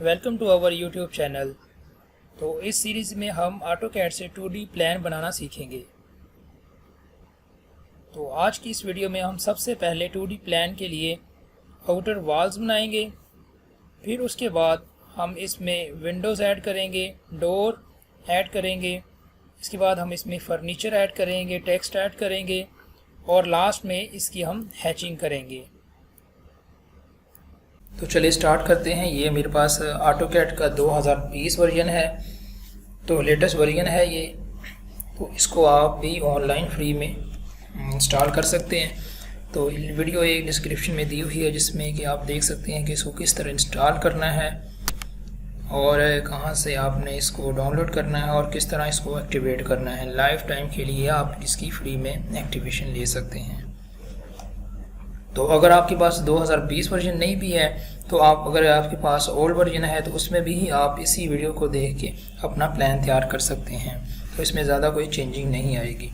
Welcome to our YouTube channel. तो इस series में हम ऑटोकैड से 2D प्लान बनाना सीखेंगे। तो आज की इस वीडियो में हम सबसे पहले 2D प्लान के लिए आउटर वॉल्स बनाएंगे। फिर उसके बाद हम इसमें विंडोज़ ऐड करेंगे, डोर ऐड करेंगे। इसके बाद हम इसमें फर्नीचर ऐड करेंगे, टेक्स्ट ऐड करेंगे और लास्ट में इसकी हम हैचिंग करेंगे। तो चलिए स्टार्ट करते हैं। ये मेरे पास ऑटोकैड का 2020 वर्जन है, तो लेटेस्ट वर्जन है ये। तो इसको आप भी ऑनलाइन फ्री में इंस्टॉल कर सकते हैं। तो वीडियो एक डिस्क्रिप्शन में दी हुई है जिसमें कि आप देख सकते हैं कि इसको किस तरह इंस्टॉल करना है और कहाँ से आपने इसको डाउनलोड करना है और किस तरह इसको एक्टिवेट करना है। लाइफ टाइम के लिए आप इसकी फ्री में एक्टिवेशन ले सकते हैं। तो अगर आपके पास 2020 वर्जन नहीं भी है तो अगर आपके पास ओल्ड वर्जन है तो उसमें भी आप इसी वीडियो को देख के अपना प्लान तैयार कर सकते हैं। तो इसमें ज़्यादा कोई चेंजिंग नहीं आएगी।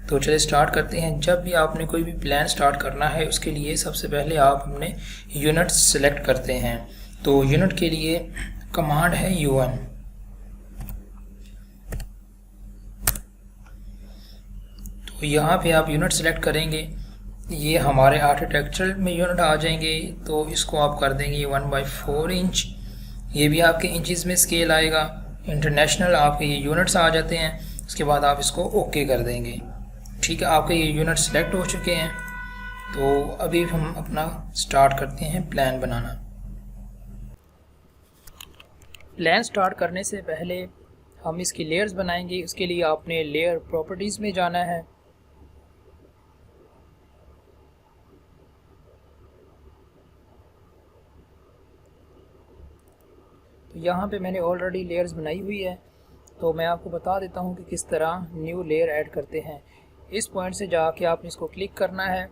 तो चलिए स्टार्ट करते हैं। जब भी आपने कोई भी प्लान स्टार्ट करना है उसके लिए सबसे पहले आप अपने यूनिट सेलेक्ट करते हैं। तो यूनिट के लिए कमांड है UN। तो यहाँ पे आप यूनिट सेलेक्ट करेंगे। ये हमारे आर्किटेक्चरल में यूनिट आ जाएंगे, तो इसको आप कर देंगे 1/4 इंच। ये भी आपके इंचज़ में स्केल आएगा। इंटरनेशनल आपके ये यूनिट्स आ जाते हैं। उसके बाद आप इसको ओके कर देंगे। ठीक है, आपके ये यूनिट सेलेक्ट हो चुके हैं। तो अभी हम अपना स्टार्ट करते हैं प्लान बनाना। प्लान स्टार्ट करने से पहले हम इसकी लेयर्स बनाएंगे। उसके लिए आपने लेयर प्रॉपर्टीज़ में जाना है। तो यहाँ पे मैंने ऑलरेडी लेयर्स बनाई हुई है, तो मैं आपको बता देता हूँ कि किस तरह न्यू लेयर ऐड करते हैं। इस पॉइंट से जाके आपने इसको क्लिक करना है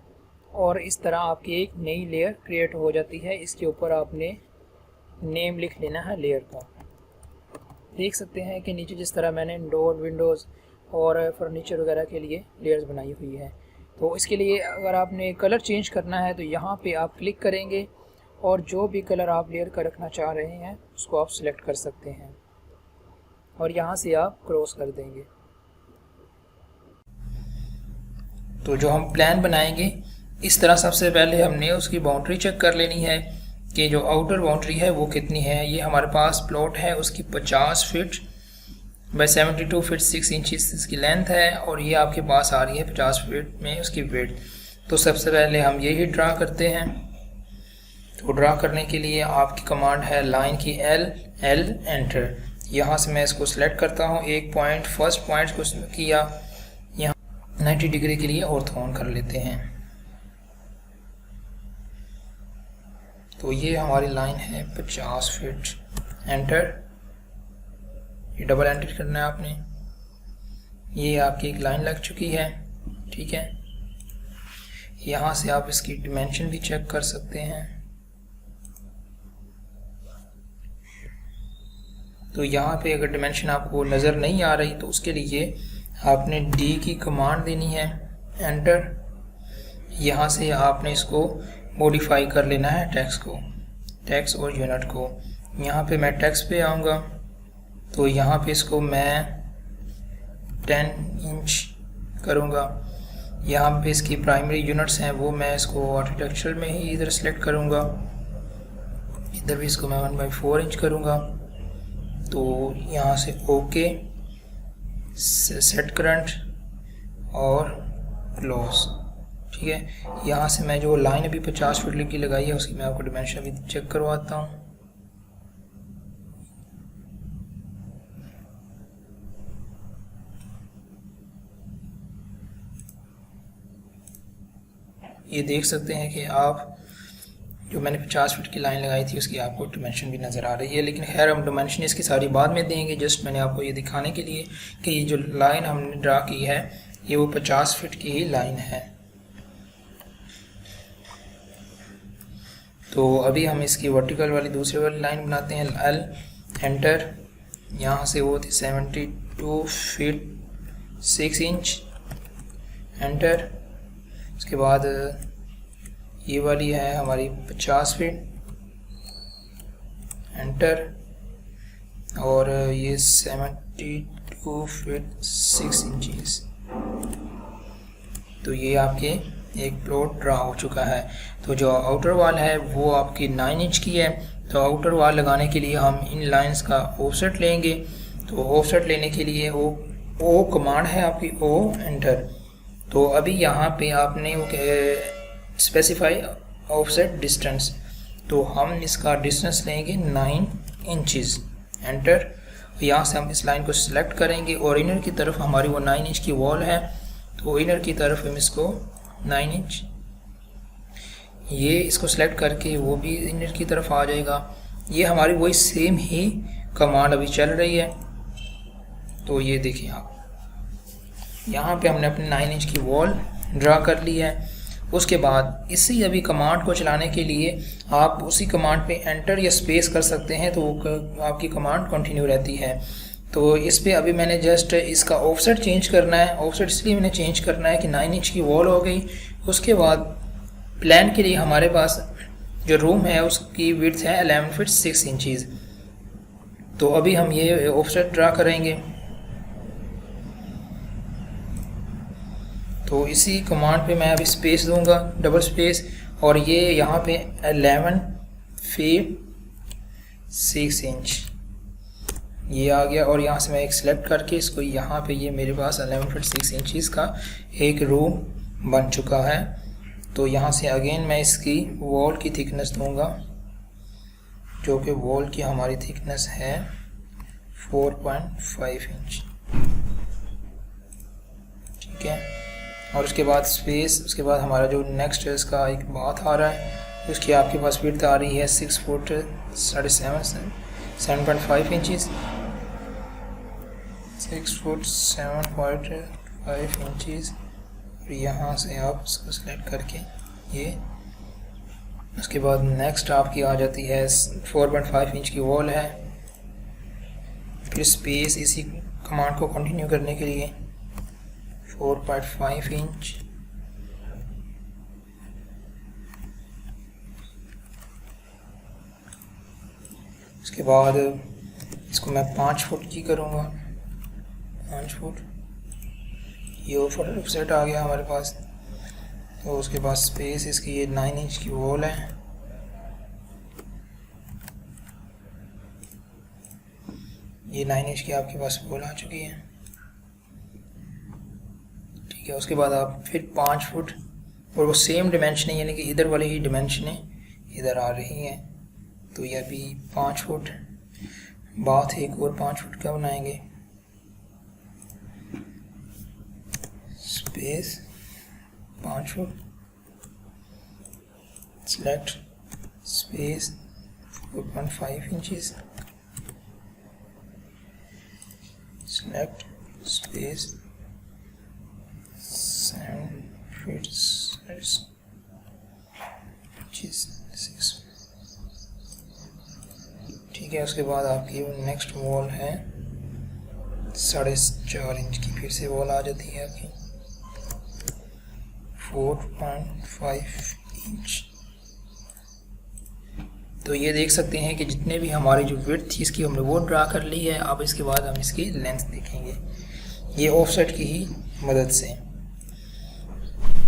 और इस तरह आपकी एक नई लेयर क्रिएट हो जाती है। इसके ऊपर आपने नेम लिख लेना है लेयर का। देख सकते हैं कि नीचे जिस तरह मैंने डोर, विंडोज़ और फर्नीचर वगैरह के लिए लेयर्स बनाई हुई है। तो इसके लिए अगर आपने कलर चेंज करना है तो यहाँ पे आप क्लिक करेंगे और जो भी कलर आप लेयर का रखना चाह रहे हैं उसको आप सिलेक्ट कर सकते हैं और यहाँ से आप क्रॉस कर देंगे। तो जो हम प्लान बनाएंगे इस तरह सबसे पहले हमने उसकी बाउंड्री चेक कर लेनी है कि जो आउटर बाउंड्री है वो कितनी है। ये हमारे पास प्लॉट है, उसकी 50 फीट बाय 72 फीट 6 इंचज़ इसकी लेंथ है और ये आपके पास आ रही है 50 फीट में उसकी विड्थ। तो सबसे पहले हम यही ड्रा करते हैं। तो ड्रा करने के लिए आपकी कमांड है लाइन की L एंटर। यहाँ से मैं इसको सिलेक्ट करता हूँ। एक पॉइंट फर्स्ट पॉइंट को किया, यहाँ 90 डिग्री के लिए ऑर्थोन कर लेते हैं। तो ये हमारी लाइन है 50 फीट। एंटर, ये डबल एंटर करना है आपने। ये आपकी एक लाइन लग चुकी है। ठीक है, यहाँ से आप इसकी डिमेंशन भी चेक कर सकते हैं। तो यहाँ पे अगर डिमेंशन आपको नज़र नहीं आ रही तो उसके लिए आपने D की कमांड देनी है, एंटर। यहाँ से आपने इसको मॉडिफाई कर लेना है टेक्स्ट और यूनिट को। यहाँ पे मैं टेक्स्ट पे आऊँगा तो यहाँ पे इसको मैं 10 इंच करूँगा। यहाँ पे इसकी प्राइमरी यूनिट्स हैं वो मैं इसको आर्किटेक्चर में ही इधर सेलेक्ट करूँगा। इधर भी इसको मैं 1/4 इंच करूँगा। तो यहाँ से ओके, सेट करंट और क्लोज। ठीक है, यहाँ से मैं जो लाइन अभी 50 फीट की लगाई है उसकी मैं आपको डिमेंशन भी चेक करवाता हूँ। ये देख सकते हैं कि आप जो मैंने 50 फीट की लाइन लगाई थी उसकी आपको डिमेंशन भी नज़र आ रही है। लेकिन खैर हम डिमेंशन इसकी सारी बाद में देंगे। जस्ट मैंने आपको ये दिखाने के लिए कि ये जो लाइन हमने ड्रा की है ये वो 50 फीट की ही लाइन है। तो अभी हम इसकी वर्टिकल वाली दूसरी वाली लाइन बनाते हैं। L एंटर, यहाँ से वो थी 72 फीट 6 इंच। एंटर, उसके बाद ये वाली है हमारी 50 फीट। एंटर, और ये 72 फीट 6 इंचेस। तो ये आपके एक प्लॉट ड्रा हो चुका है। तो जो आउटर वॉल है वो आपकी 9 इंच की है। तो आउटर वॉल लगाने के लिए हम इन लाइंस का ऑफसेट लेंगे। तो ऑफसेट लेने के लिए ओ कमांड है आपकी, ओ एंटर। तो अभी यहाँ पे आपने स्पेसिफाई ऑफसेट डिस्टेंस, तो हम इसका डिस्टेंस लेंगे 9 इंचेस, एंटर। यहाँ से हम इस लाइन को सिलेक्ट करेंगे और इनर की तरफ हमारी वो 9 इंच की वॉल है, तो इनर की तरफ हम इसको 9 इंच, ये इसको सिलेक्ट करके वो भी इनर की तरफ आ जाएगा। ये हमारी वही सेम ही कमांड अभी चल रही है। तो ये देखिए आप, यहाँ पे हमने अपने 9 इंच की वॉल ड्रा कर ली है। उसके बाद इसी अभी कमांड को चलाने के लिए आप उसी कमांड पे एंटर या स्पेस कर सकते हैं, तो आपकी कमांड कंटिन्यू रहती है। तो इस पे अभी मैंने जस्ट इसका ऑफसेट चेंज करना है। ऑफसेट इसलिए मैंने चेंज करना है कि 9 इंच की वॉल हो गई। उसके बाद प्लान के लिए हमारे पास जो रूम है उसकी विड्थ है 11 फीट 6 इंचेस। तो अभी हम ये ऑफसेट ड्रा करेंगे। तो इसी कमांड पे मैं अभी स्पेस दूंगा, डबल स्पेस, और ये यहाँ पे 11 फीट 6 इंच ये आ गया। और यहाँ से मैं एक सिलेक्ट करके इसको यहाँ पे, ये मेरे पास 11 फीट 6 इंचेस का एक रूम बन चुका है। तो यहाँ से अगेन मैं इसकी वॉल की थिकनेस दूंगा, जो कि वॉल की हमारी थिकनेस है 4.5 इंच, ठीक है। और उसके बाद स्पेस, उसके बाद हमारा जो नेक्स्ट है इसका एक बात आ रहा है, उसकी आपके पास विड्थ आ रही है 6 फुट 7.5 इंचेस, 6 फुट 7.5 इंचेस। और यहाँ से आप इसको सेलेक्ट करके ये, उसके बाद नेक्स्ट आपकी आ जाती है 4.5 इंच की वॉल है। फिर स्पेस इसी कमांड को कंटिन्यू करने के लिए 4.5 इंच, उसके बाद इसको मैं 5 फुट की करूँगा, 5 फुट। ये ऑफसेट आ गया हमारे पास। तो उसके बाद स्पेस इसकी ये 9 इंच की वॉल है। ये 9 इंच की आपके पास वॉल आ चुकी है, ठीक है। उसके बाद आप फिर 5 फुट, और वो सेम डिमेंशन है, यानी कि इधर वाले ही डिमेंशनें इधर आ रही हैं। तो ये अभी 5 फुट, बात एक और 5 फुट का बनाएंगे। Space 5 foot, select space 4.5 inches, select space 7 feet 6 ठीक है। उसके बाद आपकी नेक्स्ट वॉल है 4.5 इंच की, फिर से वॉल आ जाती है आपकी 4.5 इंच। तो ये देख सकते हैं कि जितने भी हमारी जो विड्थ थी इसकी हमने वो ड्रा कर ली है। अब इसके बाद हम इसकी लेंथ देखेंगे, ये ऑफसेट की ही मदद से।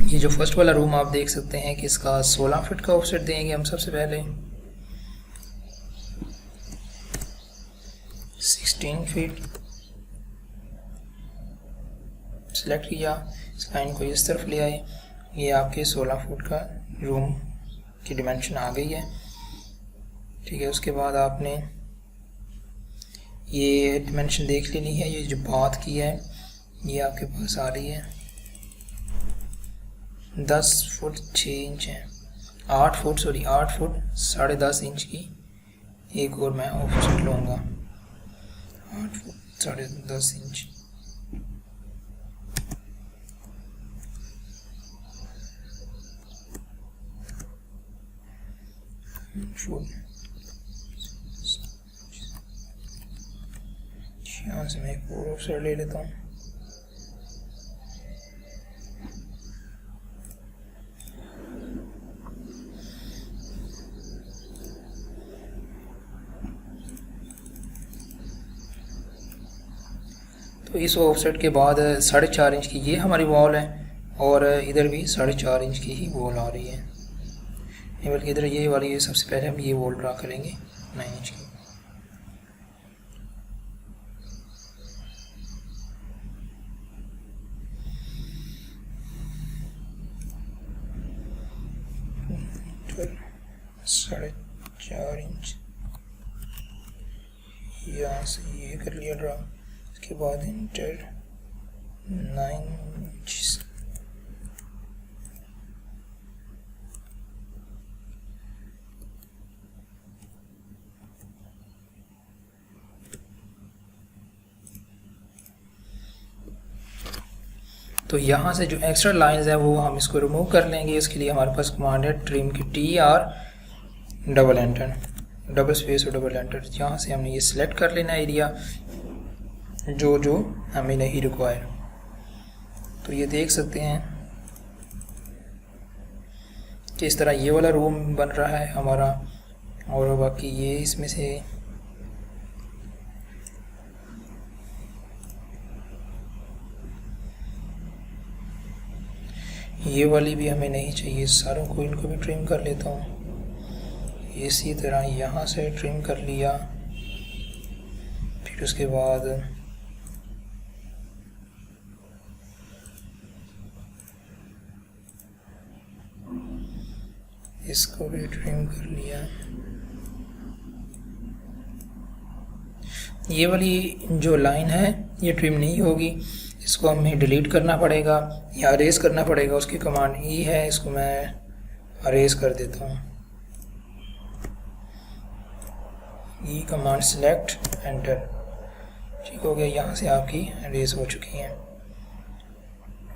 ये जो फर्स्ट वाला रूम आप देख सकते हैं कि इसका 16 फीट का ऑफसेट देंगे हम सबसे पहले, 16 फीट सेलेक्ट किया, इस लाइन को इस तरफ ले आए। ये आपके 16 फुट का रूम की डिमेंशन आ गई है, ठीक है। उसके बाद आपने ये डिमेंशन देख लेनी है। ये जो बात की है ये आपके पास आ रही है 10 फुट 6 इंच है, 8 फुट 10.5 इंच की एक और मैं ऑफसेट लूँगा, 8 फुट 10.5 इंच। यहाँ से मैं एक और ऑफसेट ले लेता हूँ। तो इस ऑफसेट के बाद 4.5 इंच की ये हमारी वॉल है और इधर भी 4.5 इंच की ही वॉल आ रही है, नहीं बल्कि इधर ये वाली सबसे पहले हम ये वॉल ड्रा करेंगे 9 इंच की। साढ़े 4 इंच यहाँ से ये कर लिया ड्रा, इसके बाद इंटर 9 इंच। तो यहाँ से जो एक्स्ट्रा लाइंस है वो हम इसको रिमूव कर लेंगे। इसके लिए हमारे पास कमांड है ट्रिम की TR double enter, double space और डबल एंटर। यहाँ से हमने ये सिलेक्ट कर लेना एरिया जो हमें नहीं रिक्वायर। तो ये देख सकते हैं कि इस तरह ये वाला रूम बन रहा है हमारा, और बाकी ये इसमें से ये वाली भी हमें नहीं चाहिए, सारों को इनको भी ट्रिम कर लेता हूँ। इसी तरह यहाँ से ट्रिम कर लिया, फिर उसके बाद इसको भी ट्रिम कर लिया। ये वाली जो लाइन है ये ट्रिम नहीं होगी, इसको हमें डिलीट करना पड़ेगा या अरेज करना पड़ेगा। उसकी कमांड ई है, इसको मैं अरेज कर देता हूँ। ई कमांड सिलेक्ट एंटर, ठीक हो गया। यहाँ से आपकी अरेज हो चुकी हैं।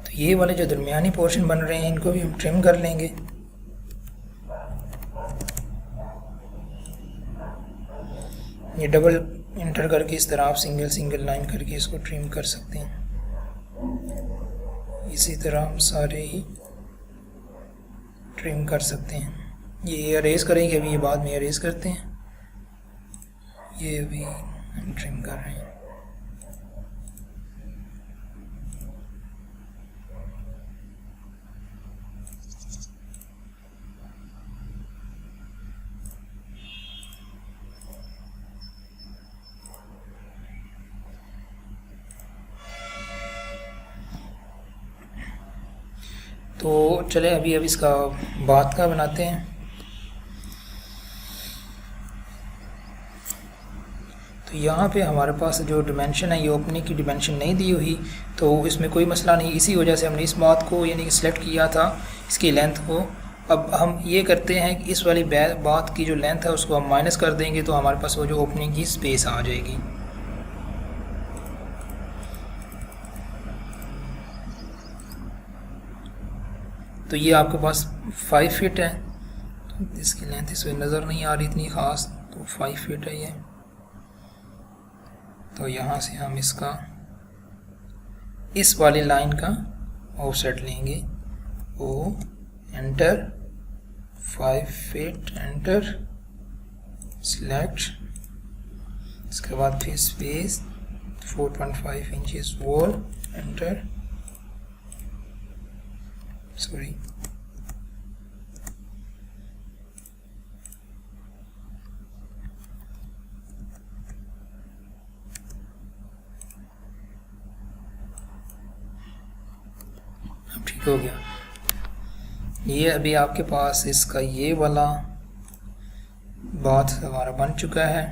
तो ये वाले जो दरमियानी पोर्शन बन रहे हैं इनको भी हम ट्रिम कर लेंगे। ये डबल इंटर करके इस तरह आप सिंगल लाइन करके इसको ट्रिम कर सकते हैं। इसी तरह हम सारे ही ट्रिम कर सकते हैं। ये अरेज करेंगे अभी, ये बाद में अरेज करते हैं। ये अभी हम ट्रिम कर रहे हैं। तो चले अभी इसका बात का बनाते हैं। तो यहाँ पे हमारे पास जो डिमेंशन है ये ओपनिंग की डिमेंशन नहीं दी हुई, तो इसमें कोई मसला नहीं। इसी वजह से हमने इस बात को यानी कि सिलेक्ट किया था, इसकी लेंथ को। अब हम ये करते हैं कि इस वाली बात की जो लेंथ है उसको हम माइनस कर देंगे, तो हमारे पास वो जो ओपनिंग की स्पेस आ जाएगी। तो ये आपके पास 5 फीट है, तो इसकी लेंथ इसमें नज़र नहीं आ रही इतनी ख़ास, तो 5 फीट है ये। तो यहाँ से हम इसका इस वाली लाइन का ऑफसेट लेंगे, ओ एंटर 5 फीट एंटर सिलेक्ट, इसके बाद फिर space 4.5 inches wall enter, sorry अब ठीक हो गया। ये अभी आपके पास इसका ये वाला बात हमारा बन चुका है,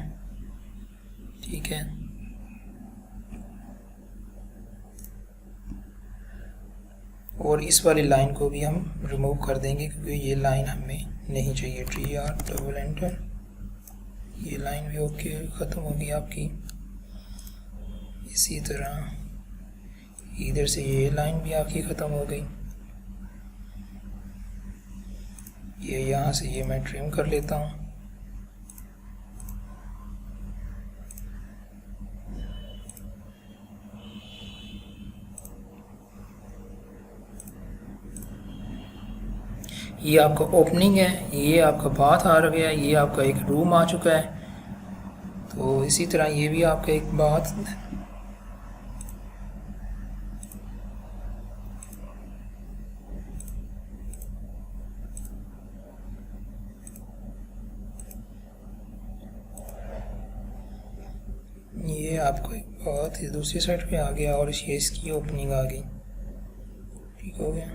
ठीक है। और इस वाली लाइन को भी हम रिमूव कर देंगे क्योंकि ये लाइन हमें नहीं चाहिए। TR डबल एंटर, ये लाइन भी ओके ख़त्म होगी आपकी। इसी तरह इधर से ये लाइन भी आपकी ख़त्म हो गई। ये यहाँ से ये मैं ट्रिम कर लेता हूँ। ये आपका ओपनिंग है, ये आपका बाथ आ गया, ये आपका एक रूम आ चुका है। तो इसी तरह ये भी आपका एक बाथ आपको एक बात, इस दूसरी साइड पे आ गया और ये इसकी ओपनिंग आ गई। ठीक हो गया।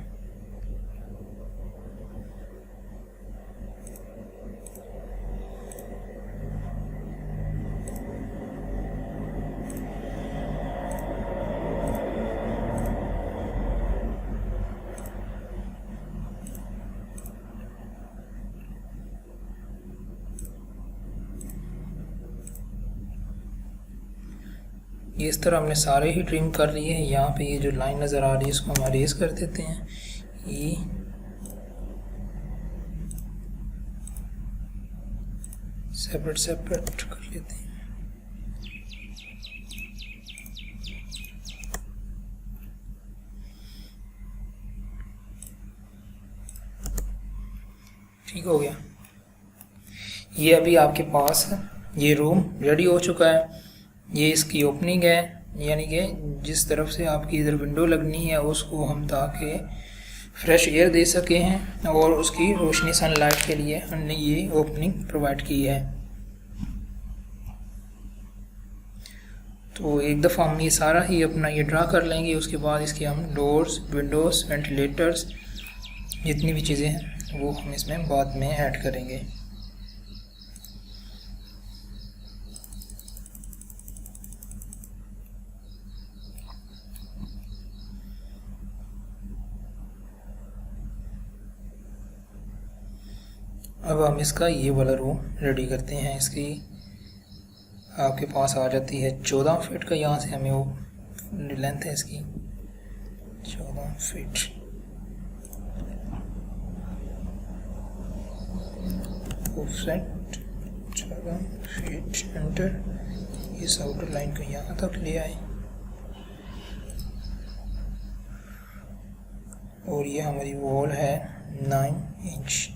ये इस तरह हमने सारे ही ट्रिम कर लिए हैं। यहाँ पे ये जो लाइन नज़र आ रही है इसको हम अरेज कर देते हैं। ये सेपरेट कर लेते हैं। ठीक हो गया। ये अभी आपके पास ये रूम रेडी हो चुका है। ये इसकी ओपनिंग है, यानी कि जिस तरफ से आपकी इधर विंडो लगनी है उसको हम ताकि फ्रेश एयर दे सके हैं, और उसकी रोशनी सनलाइट के लिए हमने ये ओपनिंग प्रोवाइड की है। तो एक दफ़ा हम ये सारा ही अपना ये ड्रा कर लेंगे। उसके बाद इसके हम डोर्स, विंडोज़, वेंटिलेटर्स, जितनी भी चीज़ें हैं वो हम इसमें बाद में ऐड करेंगे। अब हम इसका ये वाला रूम रेडी करते हैं। इसकी आपके पास आ जाती है 14 फीट का, यहाँ से हमें वो लेंथ है इसकी 14 फीट। Front 14 feet enter. इस आउटर लाइन को यहाँ तक ले आए और ये हमारी वॉल है 9 इंच।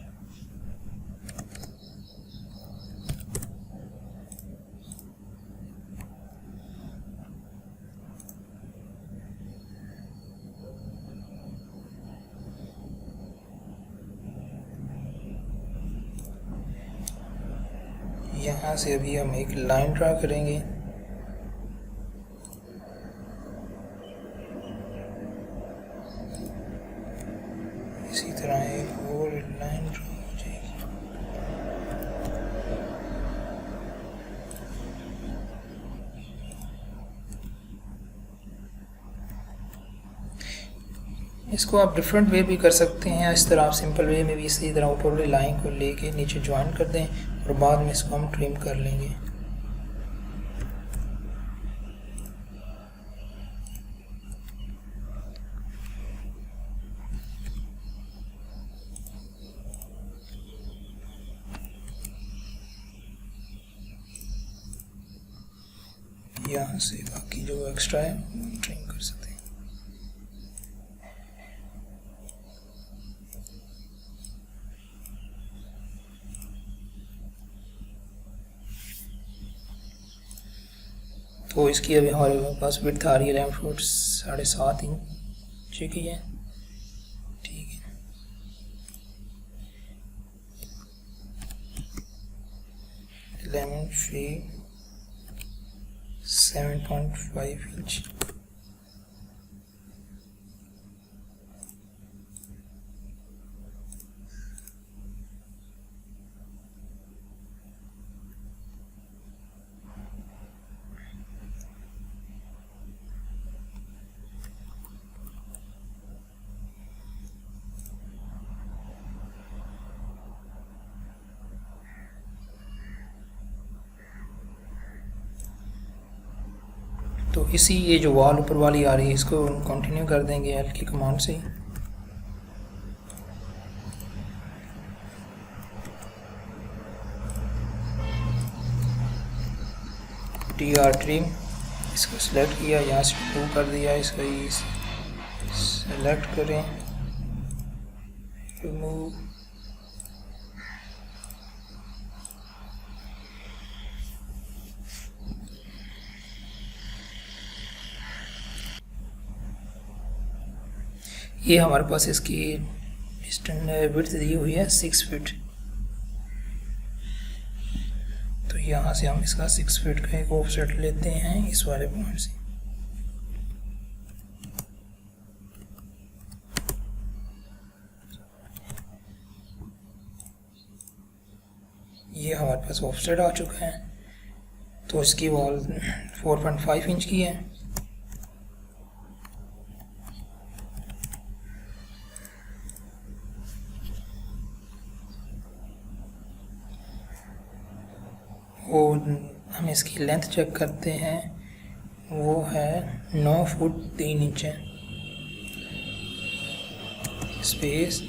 यहाँ से अभी हम एक लाइन ड्रा करेंगे। इसी तरह एक और लाइन ड्रा हो जाएगी। इसको आप डिफरेंट वे भी कर सकते हैं। इस तरह आप सिंपल वे में भी इसी तरह ऊपर वाली लाइन को लेके नीचे ज्वाइन कर दें और बाद में इसको हम ट्रिम कर लेंगे। यहाँ से बाकी जो एक्स्ट्रा है ट्रिम कर सकते हैं। तो इसकी अभी हमारे पास विड्थ आ रही है 7.5 इंच की है। ठीक है, लेमन फी 7.5 इंच। तो इसी ये जो वॉल ऊपर वाली आ रही है इसको कंटिन्यू कर देंगे एल की कमांड से। TR ट्रिम इसको सिलेक्ट किया, यहाँ से 2 कर दिया, इसको सेलेक्ट करें, रिमूव, ये हमारे पास इसकी विड्थ दी हुई है 6 फीट। तो यहाँ से हम इसका 6 फीट का एक ऑफसेट लेते हैं इस वाले पॉइंट से। ये हमारे पास ऑफसेट आ चुका है। तो इसकी वॉल 4.5 इंच की है। वो हम इसकी लेंथ चेक करते हैं, वो है 9 फुट 3 इंच है। Space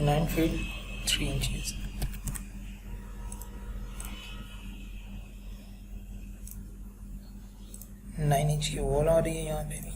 9 feet 3 inches. Nine inch की वॉल आ रही है यहाँ पे भी।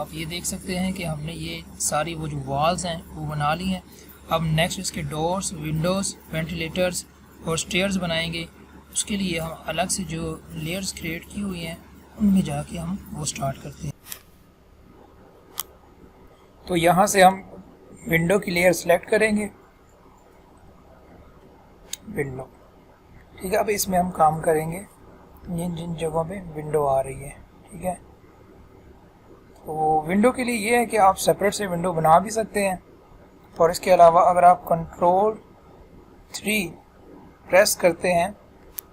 आप ये देख सकते हैं कि हमने ये सारी वो जो वॉल्स हैं वो बना ली हैं। अब नेक्स्ट इसके डोर्स, विंडोज़, वेंटिलेटर्स और स्टेयर्स बनाएंगे। उसके लिए हम अलग से जो लेयर्स क्रिएट की हुई हैं उनमें जाके हम वो स्टार्ट करते हैं। तो यहाँ से हम विंडो की लेयर सेलेक्ट करेंगे, विंडो, ठीक है। अब इसमें हम काम करेंगे जिन जिन जगहों पे विंडो आ रही है, ठीक है। तो विंडो के लिए ये है कि आप सेपरेट से विंडो बना भी सकते हैं, और इसके अलावा अगर आप Ctrl+3 प्रेस करते हैं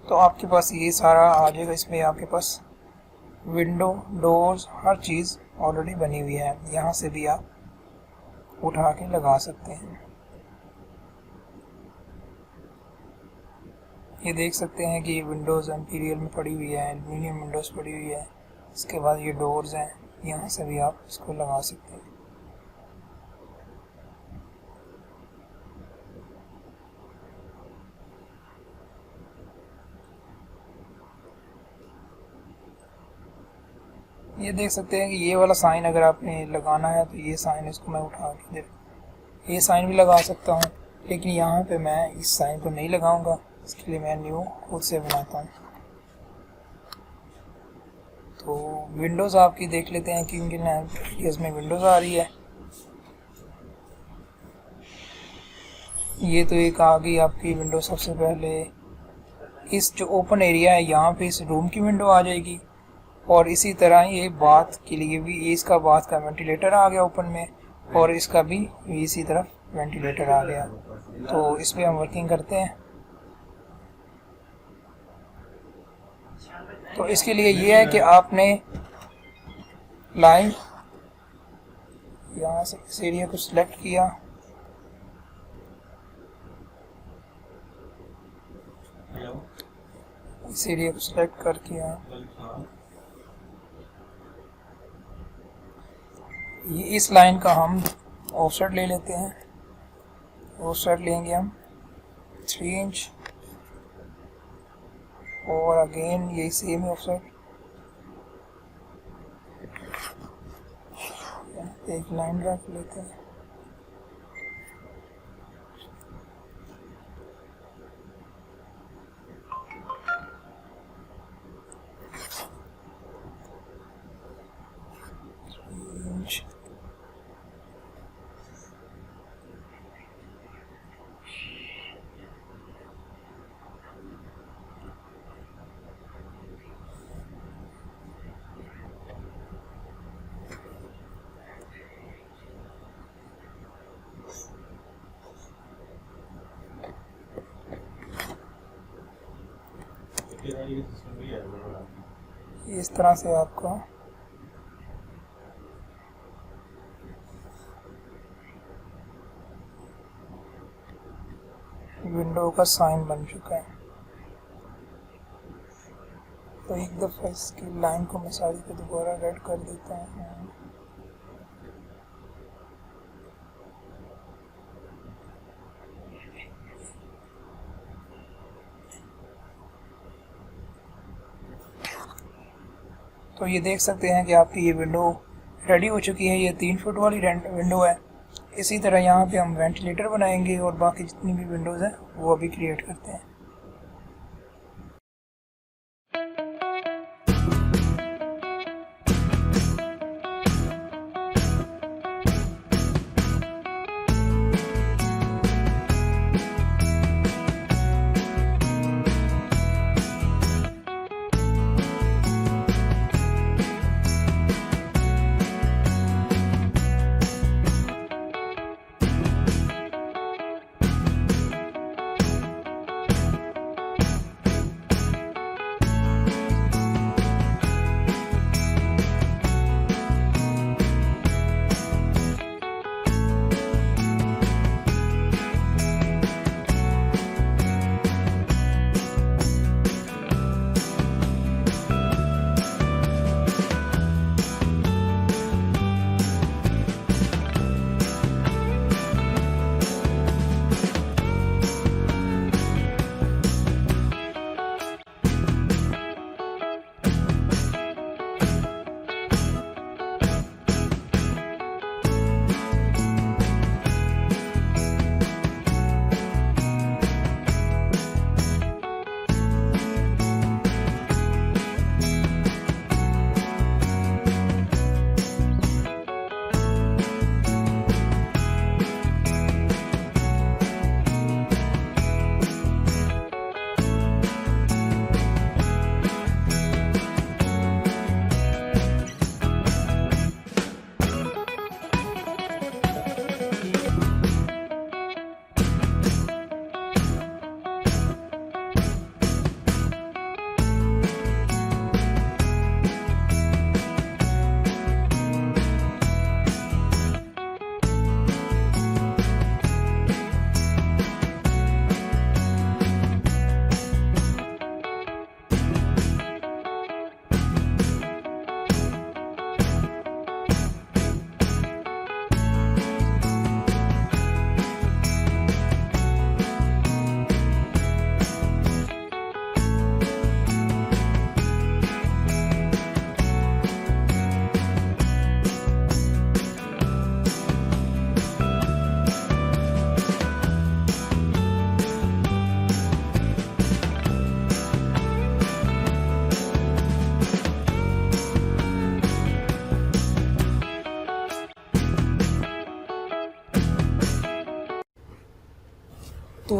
तो आपके पास ये सारा आ जाएगा। इसमें आपके पास विंडो, डोर्स, हर चीज़ ऑलरेडी बनी हुई है। यहाँ से भी आप उठा के लगा सकते हैं। ये देख सकते हैं कि विंडोज़ एम्पीरियल में पड़ी हुई है, एल्यूमिनियम विंडोज़ पड़ी हुई है। इसके बाद ये डोर्स हैं, यहाँ से भी आप इसको लगा सकते हैं। ये देख सकते हैं कि ये वाला साइन अगर आपने लगाना है तो ये साइन, इसको मैं उठा के ये साइन भी लगा सकता हूँ, लेकिन यहाँ पे मैं इस साइन को नहीं लगाऊंगा। इसके लिए मैं न्यू खुद से बनाता हूँ। तो विंडोज़ आपकी देख लेते हैं कि किन एरियाज़ में विंडोज़ आ रही है। ये तो एक आ गई आपकी विंडो। सबसे पहले इस जो ओपन एरिया है यहाँ पे इस रूम की विंडो आ जाएगी, और इसी तरह ये बाथ के लिए भी इसका बाथ का वेंटिलेटर आ गया ओपन में, और इसका भी इसी तरफ वेंटिलेटर आ गया। तो इस पर हम वर्किंग करते हैं। तो इसके लिए ये है कि आपने लाइन यहाँ से इस एरिया को सिलेक्ट किया, इस एरिया को सिलेक्ट कर किया, ये इस लाइन का हम ऑफसेट ले लेते हैं। ऑफसेट लेंगे हम 3 इंच, और अगेन यही सेम ही ऑफसेट, एक लाइन रख लेते हैं। इस तरह से आपका विंडो का साइन बन चुका है। तो एक दफ़ा इसकी लाइन को मैं सारी को दोबारा रेड कर देता हूँ। तो ये देख सकते हैं कि आपकी ये विंडो रेडी हो चुकी है। ये 3 फुट वाली विंडो है। इसी तरह यहाँ पे हम वेंटिलेटर बनाएंगे और बाकी जितनी भी विंडोज़ हैं वो अभी क्रिएट करते हैं।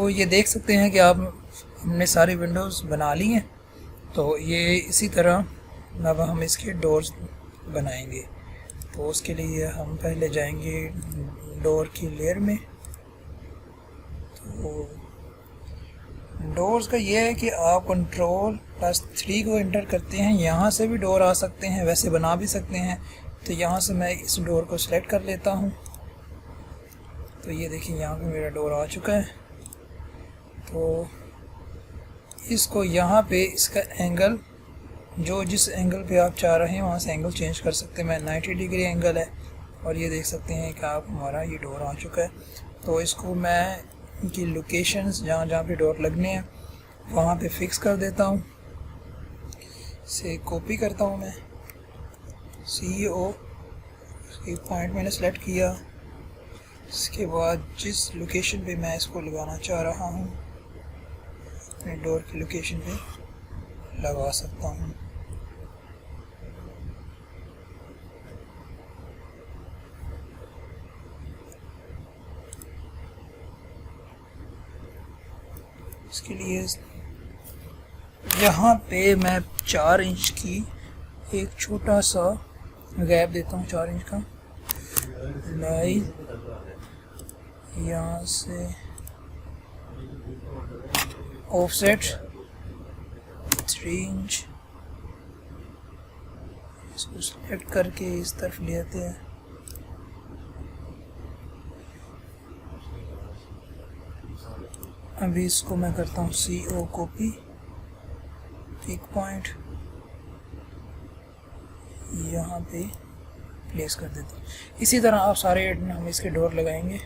तो ये देख सकते हैं कि आप हमने सारी विंडोज़ बना ली हैं। तो ये इसी तरह अब हम इसके डोर्स बनाएंगे। तो उसके लिए हम पहले जाएंगे डोर की लेयर में। तो डोर्स का ये है कि आप Ctrl+3 को एंटर करते हैं, यहाँ से भी डोर आ सकते हैं, वैसे बना भी सकते हैं। तो यहाँ से मैं इस डोर को सिलेक्ट कर लेता हूँ। तो ये देखिए यहाँ पे मेरा डोर आ चुका है। तो इसको यहाँ पे इसका एंगल जो जिस एंगल पे आप चाह रहे हैं वहाँ से एंगल चेंज कर सकते हैं। मैं 90 डिग्री एंगल है और ये देख सकते हैं कि आप हमारा ये डोर आ चुका है। तो इसको मैं इनकी लोकेशंस जहाँ जहाँ पे डोर लगने हैं वहाँ पे फिक्स कर देता हूँ। इसे कॉपी करता हूँ मैं, CEO एक पॉइंट मैंने सेलेक्ट किया। इसके बाद जिस लोकेशन पे मैं इसको लगाना चाह रहा हूँ अपने डोर की लोकेशन पे लगा सकता हूँ। इसके लिए यहाँ पे मैं 4 इंच की एक छोटा सा गैप देता हूँ, 4 इंच का लाइन यहाँ से ऑफसेट 3 इंच। इसको सेलेक्ट करके इस तरफ ले आते हैं। अभी इसको मैं करता हूँ CO कॉपी, एक पॉइंट यहाँ पे प्लेस कर देता हूँ। इसी तरह आप सारे हम इसके डोर लगाएंगे।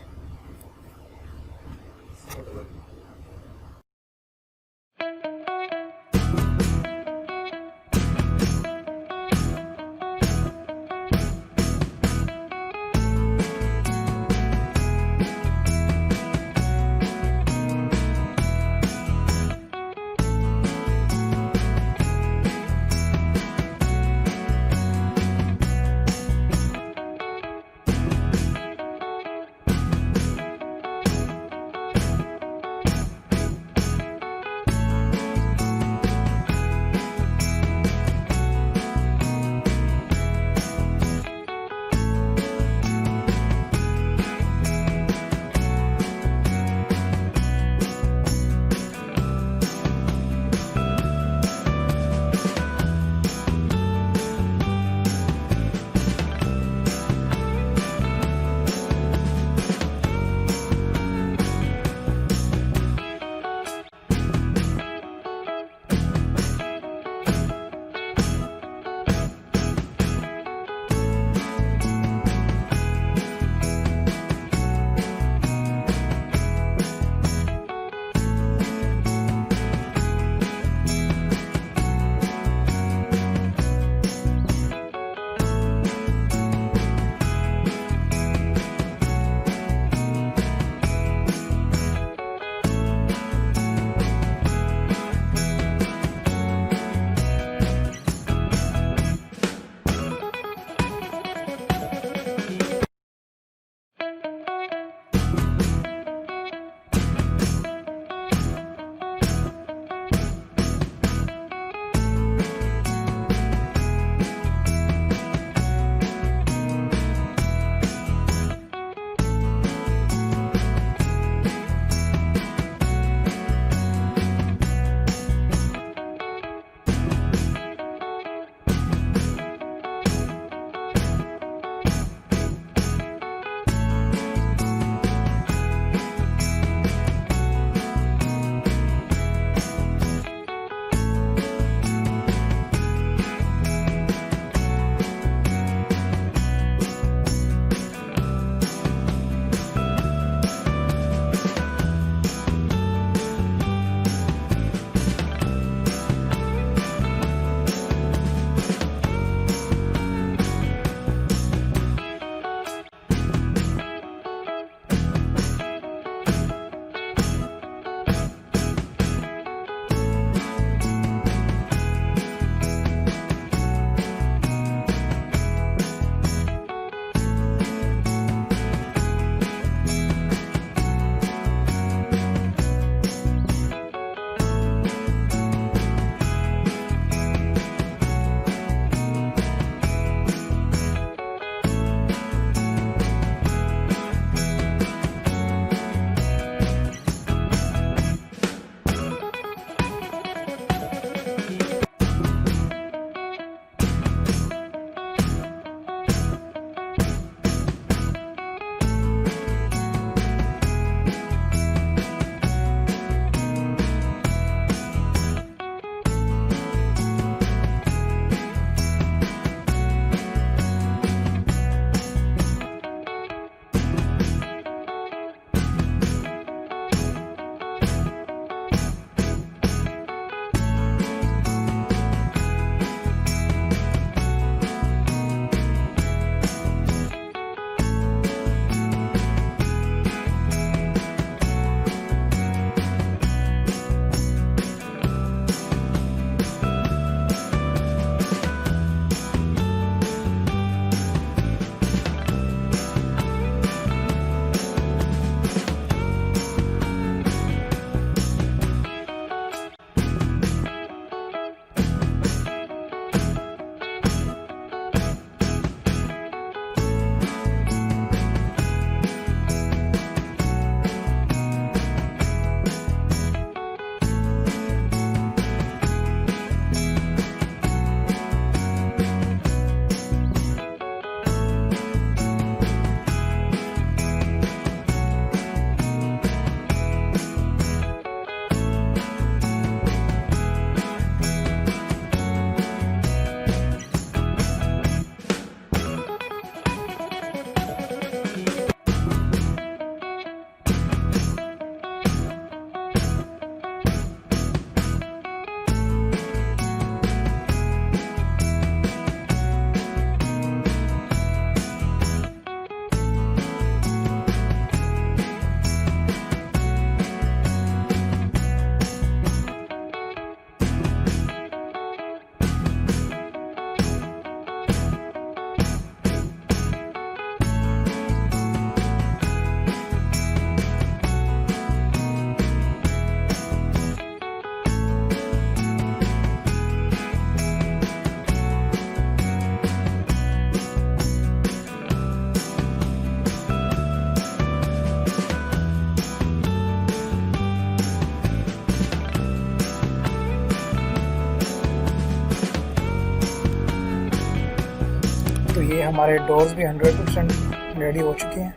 ये हमारे डोर्स भी 100% रेडी हो चुके हैं।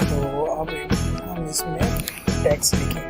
तो अब हम इसमें टैक्स लिखेंगे।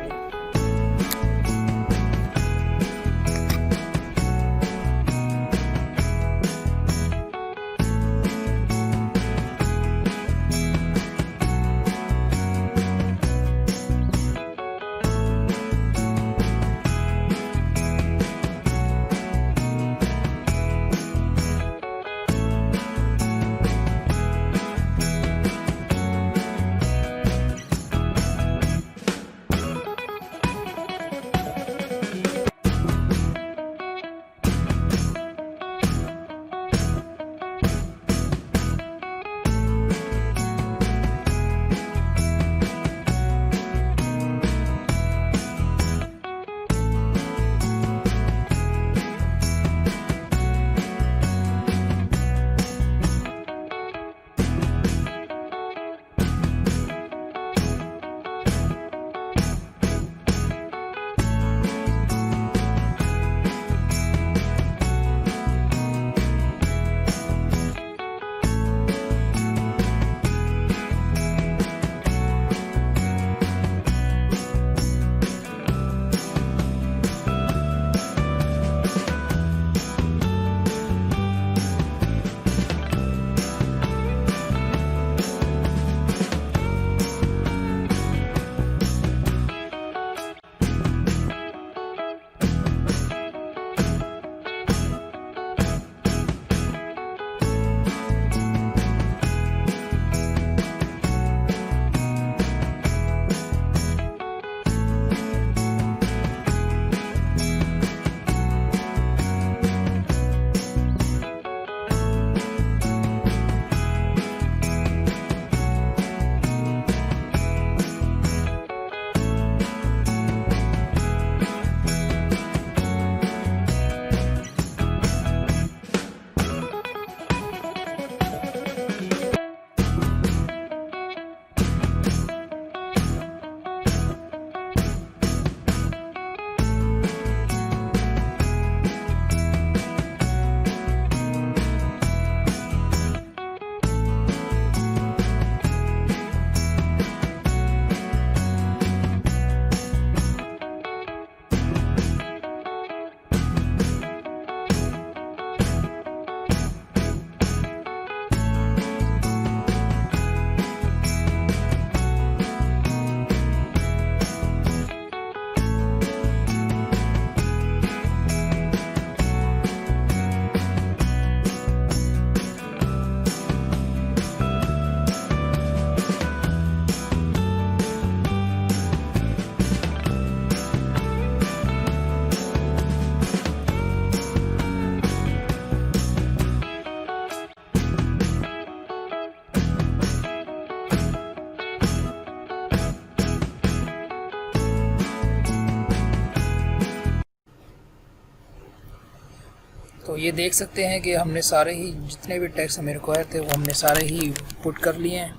तो ये देख सकते हैं कि हमने सारे ही जितने भी टैक्स हमें रिक्वायर थे वो हमने सारे ही पुट कर लिए हैं।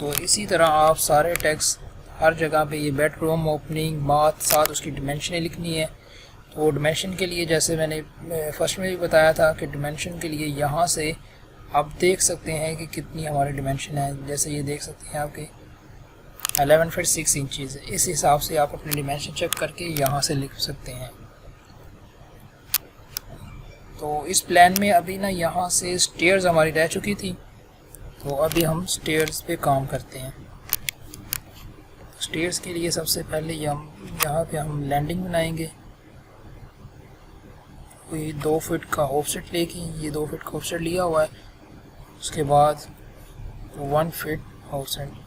तो इसी तरह आप सारे टैक्स हर जगह पे ये बेडरूम ओपनिंग बाथ साथ उसकी डिमेंशनें लिखनी है। तो डिमेंशन के लिए जैसे मैंने फर्स्ट में भी बताया था कि डिमेंशन के लिए यहाँ से आप देख सकते हैं कि कितनी हमारी डिमेंशन है। जैसे ये देख सकते हैं आपके 11 फीट 6 इंचज़ है। इस हिसाब से आप अपनी डिमेंशन चेक करके यहाँ से लिख सकते हैं। तो इस प्लान में अभी ना यहाँ से स्टेयर्स हमारी रह चुकी थी, तो अभी हम स्टेयर्स पे काम करते हैं। स्टेयर्स के लिए सबसे पहले हम यहाँ पे हम लैंडिंग बनाएंगे। कोई 2 फीट का ऑफसेट लेके, ये 2 फीट का ऑफसेट लिया हुआ है। उसके बाद 1 फीट ऑफसेट,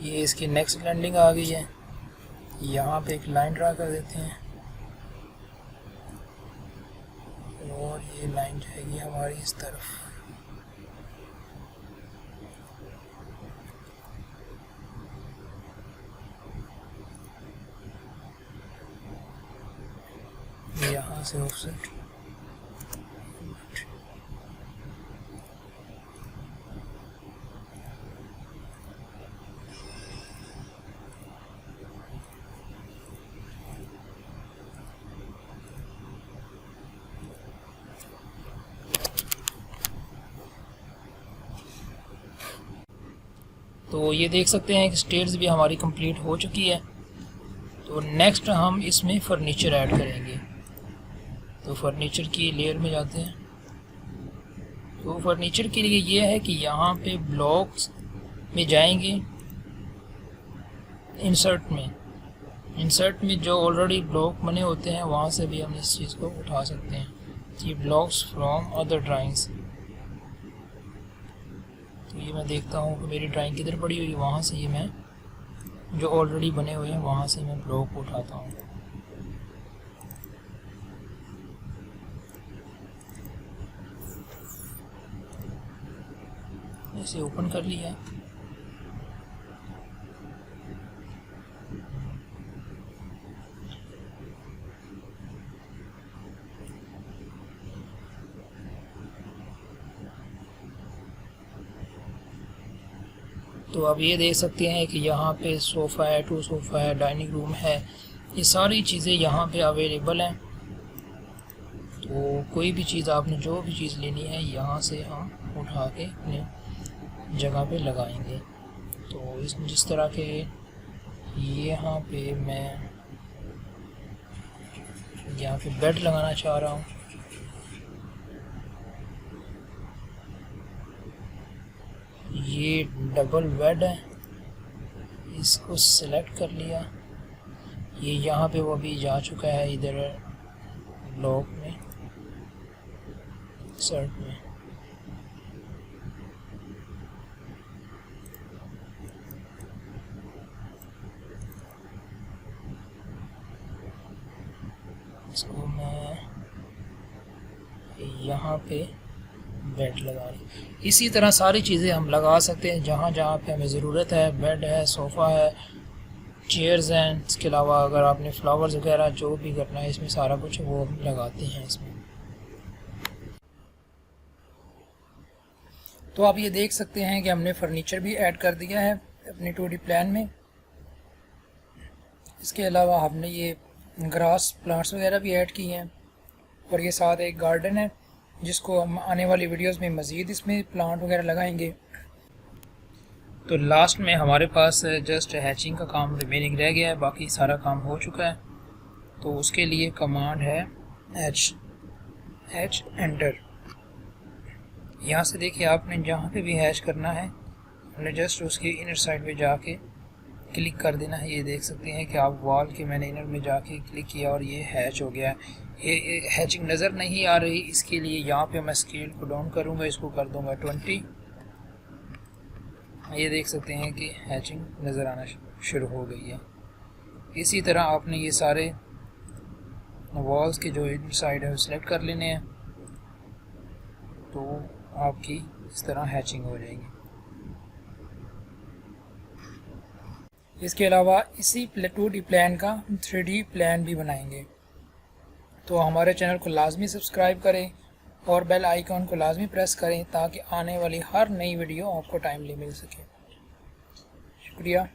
ये इसकी नेक्स्ट लैंडिंग आ गई है। यहाँ पे एक लाइन ड्रा कर देते हैं और ये लाइन जाएगी हमारी इस तरफ। यहाँ से ऑफसेट, तो ये देख सकते हैं कि स्टेयर्स भी हमारी कंप्लीट हो चुकी है। तो नेक्स्ट हम इसमें फर्नीचर ऐड करेंगे। तो फर्नीचर की लेयर में जाते हैं। तो फर्नीचर के लिए ये है कि यहाँ पे ब्लॉक्स में जाएंगे, इंसर्ट में जो ऑलरेडी ब्लॉक बने होते हैं वहाँ से भी हम इस चीज़ को उठा सकते हैं, ये ब्लॉक्स फ्रॉम अदर ड्राइंग्स। तो ये मैं देखता हूँ कि मेरी ड्राइंग किधर पड़ी हुई है, वहाँ से ये मैं जो ऑलरेडी बने हुए हैं वहाँ से मैं ब्लॉक उठाता हूँ। इसे ओपन कर लिया। तो अब ये देख सकते हैं कि यहाँ पे सोफ़ा है, 2 सोफ़ा है, डाइनिंग रूम है, ये सारी चीज़ें यहाँ पे अवेलेबल हैं। तो कोई भी चीज़ आपने जो भी चीज़ लेनी है यहाँ से हम उठा के अपने जगह पे लगाएंगे। तो इस जिस तरह के यहाँ पे मैं यहाँ पे बेड लगाना चाह रहा हूँ, ये डबल बेड है, इसको सिलेक्ट कर लिया। ये यहाँ पे वो भी जा चुका है इधर ब्लॉक में, सर्ट में। इसको मैं यहाँ पे बेड लगा रही। इसी तरह सारी चीज़ें हम लगा सकते हैं जहाँ जहाँ पे हमें ज़रूरत है। बेड है, सोफ़ा है, चेयर्स हैं। इसके अलावा अगर आपने फ्लावर्स वगैरह जो भी करना है इसमें सारा कुछ वो हम लगाते हैं इसमें। तो आप ये देख सकते हैं कि हमने फर्नीचर भी ऐड कर दिया है अपने 2D प्लान में। इसके अलावा हमने ये ग्रास प्लांट्स वगैरह भी ऐड किए हैं और ये साथ एक गार्डन है जिसको हम आने वाली वीडियोस में मज़ीद इसमें प्लांट वगैरह लगाएंगे। तो लास्ट में हमारे पास जस्ट हैचिंग का काम रिमेनिंग रह गया है, बाकी सारा काम हो चुका है। तो उसके लिए कमांड है हैच एंटर। यहाँ से देखिए आपने जहाँ पे भी हैच करना है हमने जस्ट उसके इनर साइड पे जाके क्लिक कर देना है। ये देख सकते हैं कि आप वॉल के मैंने इनर में जाके क्लिक किया और ये हैच हो गया है। ये हैचिंग नज़र नहीं आ रही, इसके लिए यहाँ पे मैं स्केल को डाउन करूँगा, इसको कर दूँगा 20। ये देख सकते हैं कि हैचिंग नज़र आना शुरू हो गई है। इसी तरह आपने ये सारे वॉल्स के जो इनर साइड है वो सिलेक्ट कर लेने हैं, तो आपकी इस तरह हैचिंग हो जाएगी। इसके अलावा इसी 2D प्लान का 3D प्लान भी बनाएंगे। तो हमारे चैनल को लाजमी सब्सक्राइब करें और बेल आइकॉन को लाजमी प्रेस करें ताकि आने वाली हर नई वीडियो आपको टाइमली मिल सके। शुक्रिया।